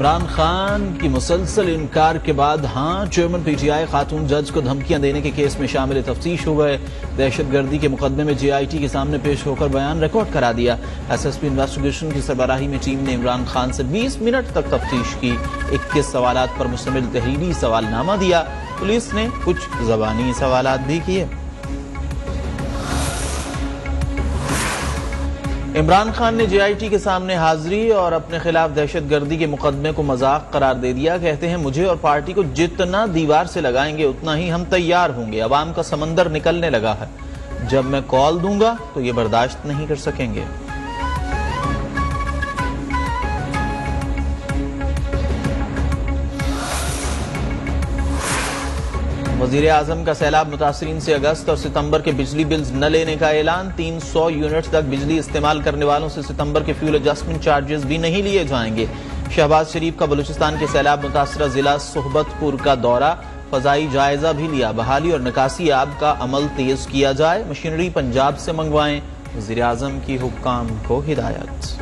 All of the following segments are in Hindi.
इमरान खान की मुसलसल इनकार के बाद चेयरमैन पीटीआई खातून जज को धमकियां देने के केस में शामिल तफ्तीश हो गए। दहशतगर्दी के मुकदमे में जेआईटी के सामने पेश होकर बयान रिकॉर्ड करा दिया। एसएसपी इन्वेस्टिगेशन की सरबराही में टीम ने इमरान खान से 20 मिनट तक तफ्तीश की। 21 सवालात पर मुश्तमिल तहरीरी सवालनामा दिया। पुलिस ने कुछ ज़बानी सवालात भी किए। इमरान खान ने जेआईटी के सामने हाजिरी और अपने खिलाफ दहशतगर्दी के मुकदमे को मजाक करार दे दिया। कहते हैं, मुझे और पार्टी को जितना दीवार से लगाएंगे उतना ही हम तैयार होंगे। अवाम का समंदर निकलने लगा है। जब मैं कॉल दूंगा तो ये बर्दाश्त नहीं कर सकेंगे। वजीर आजम का सैलाब मुतासरीन से अगस्त और सितंबर के बिजली बिल्स न लेने का ऐलान। 300 यूनिट तक बिजली इस्तेमाल करने वालों से सितंबर के फ्यूल एडजस्टमेंट चार्जेस भी नहीं लिए जाएंगे। शहबाज शरीफ का बलूचिस्तान के सैलाब मुतासरा जिला सोहबतपुर का दौरा, फजाई जायजा भी लिया। बहाली और निकासी आब का अमल तेज किया जाए। मशीनरी पंजाब से मंगवाएं। वजीर आजम की हुक्काम को हिदायत।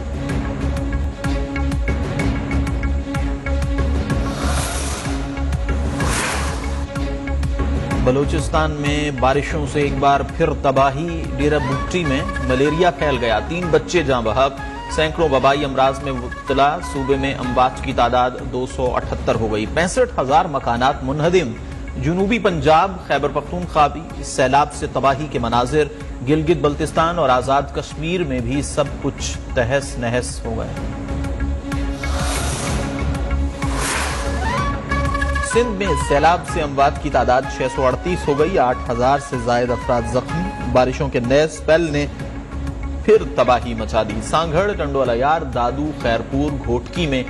बलूचिस्तान में बारिशों से एक बार फिर तबाही। डेरा बुट्टी में मलेरिया फैल गया। 3 बच्चे जाँ बहक। सैकड़ों वबाई अमराज में मुब्तला। सूबे में अमवात की तादाद 278 हो गई। 65,000 मकानात मुनहदिम। जुनूबी पंजाब, खैबर पख्तूनख्वा भी सैलाब से तबाही के मनाजिर। गिलगित बल्तिस्तान और आजाद कश्मीर में भी सब कुछ तहस नहस हो गए। सिंध में सैलाब से अमवात की तादाद 638 हो गई। 8,000 से ज्यादा अफराद जख्मी। बारिशों के नए स्पेल ने फिर तबाही मचा दी। सांगड़, टंडोलायार, दादू, खैरपुर, घोटकी में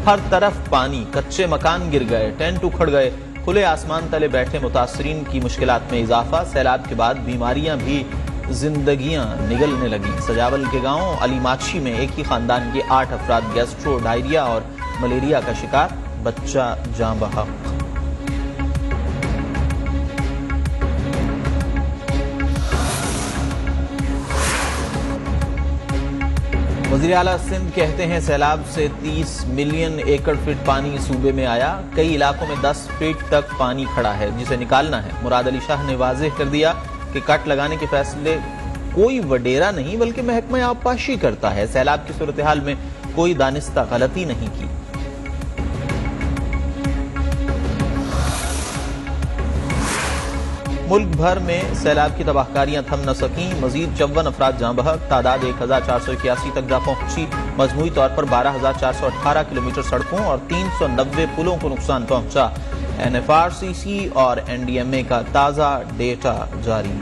हर तरफ पानी। कच्चे मकान गिर गए, टेंट उखड़ गए। खुले आसमान तले बैठे मुतासरीन की मुश्किलात में इजाफा। सैलाब के बाद बीमारियां भी जिंदगियां निगलने लगी। सजावल के गांव अलीमाची में एक ही खानदान के 8 अफराद गैस्ट्रो, डायरिया और मलेरिया का शिकार। बच्चा जाँ बहक। वज़ीर आला सिंध कहते हैं, सैलाब से 30 मिलियन एकड़ फीट पानी सूबे में आया। कई इलाकों में 10 फीट तक पानी खड़ा है जिसे निकालना है। मुराद अली शाह ने वाज़ेह कर दिया कि कट लगाने के फैसले कोई वडेरा नहीं बल्कि महकमा आबपाशी करता है। सैलाब की सूरत हाल में कोई दानिस्ता गलती नहीं की। मुल्क भर में सैलाब की तबाहकारियां थम न सकी। मजीद 54 अफराद जाँ बहक। तादाद 1481 तक जा पहुंची। मजमूई तौर पर 12,418 किलोमीटर सड़कों और 390 पुलों को नुकसान पहुंचा। NFRCC और NDMA का ताजा डेटा जारी।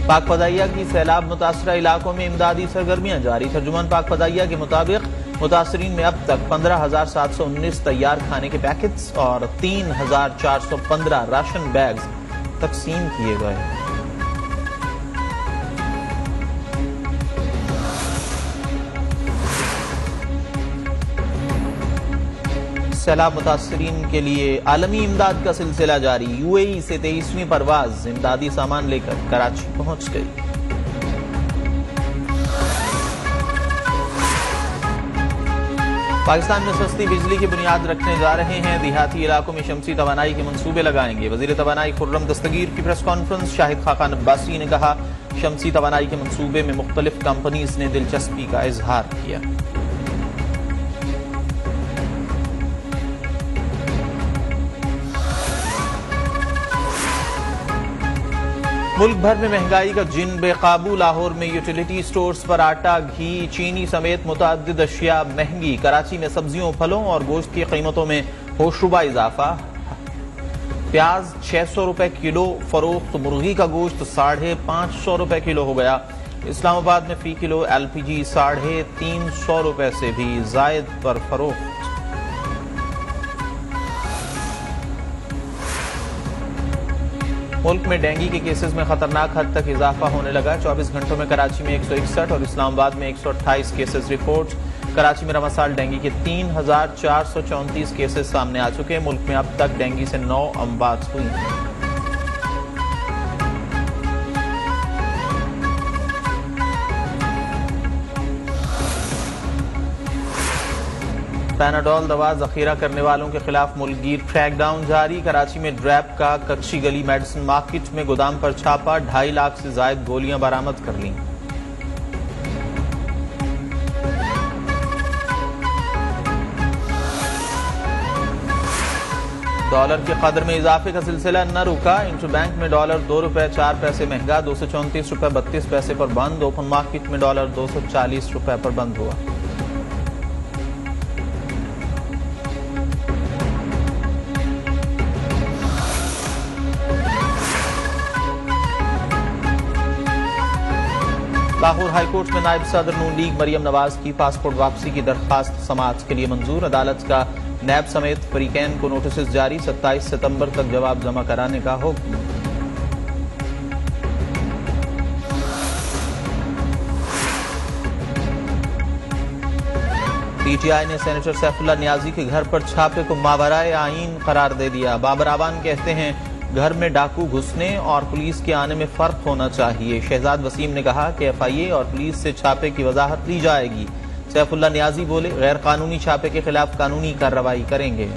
पाक फजाइया की सैलाब मुतासरा इलाकों में इमदादी सरगर्मियां जारी। तर्जुमान पाक फजाइया के मुताबिक मुतासरीन में अब तक 15,719 तैयार खाने के पैकेट्स और 3,415 राशन बैग्स तकसीम किए गए। सैलाब मुतासरीन के लिए आलमी इमदाद का सिलसिला जारी। UAE से 23वीं परवाज इमदादी सामान लेकर कराची पहुंच गई। पाकिस्तान में सस्ती बिजली की बुनियाद रखने जा रहे हैं। देहाती इलाकों में शमसी तवानाई के मंसूबे लगाएंगे। वजीर तवानाई खुर्रम दस्तगीर की प्रेस कॉन्फ्रेंस। शाहिद खाकान अब्बासी ने कहा, शमसी तवानाई के मंसूबे में मुख्तलिफ कंपनीज ने दिलचस्पी का इजहार किया। मुल्क भर में महंगाई का जिन बेकाबू। लाहौर में यूटिलिटी स्टोर्स पर आटा, घी, चीनी समेत मुतअद्दिद अशिया महंगी। कराची में सब्जियों, फलों और गोश्त की कीमतों में होशरुबा इजाफा। प्याज 600 रुपए किलो फरोख्त। मुर्गी का गोश्त 550 रुपए किलो हो गया। इस्लामाबाद में फी किलो LPG 350 रुपए से भी जायद पर फरोख्त। मुल्क में डेंगू के केसेस में खतरनाक हद तक इजाफा होने लगा। 24 घंटों में कराची में 161 और इस्लामाबाद में 128 केसेस रिपोर्ट। कराची में रमसाल डेंगू के 3,434 केसेस सामने आ चुके हैं। मुल्क में अब तक डेंगू से 9 अमवात हुई। पैनाडोल दवा जखीरा करने वालों के खिलाफ मुल्कगीर क्रैकडाउन जारी। कराची में ड्रैप का कच्ची गली मेडिसिन मार्केट में गोदाम पर छापा, 2.5 लाख से जायद गोलियां बरामद कर लीं। डॉलर के कदर में इजाफे का सिलसिला न रुका। इंटरबैंक में डॉलर ₹2.04 महंगा, 234 रुपए 32 पैसे पर बंद। ओपन मार्केट में डॉलर 240 रुपए पर बंद हुआ। लाहौर हाईकोर्ट में नायब सदर नून लीग मरियम नवाज की पासपोर्ट वापसी की दरखास्त समाअत के लिए मंजूर। अदालत का नैब समेत फरीकैन को नोटिस जारी, 27 सितंबर तक जवाब जमा कराने का हुक्म। पीटीआई ने सेनेटर सैफुल्लाह नियाजी के घर पर छापे को मावराए आईन करार दे दिया। बाबर आवान कहते हैं घर में डाकू घुसने और पुलिस के आने में फर्क होना चाहिए। शहजाद वसीम ने कहा कि एफआईए और पुलिस से छापे की वजाहत ली जाएगी। सैफुल्लाह नियाजी बोले, गैर कानूनी छापे के खिलाफ कानूनी कार्रवाई करेंगे।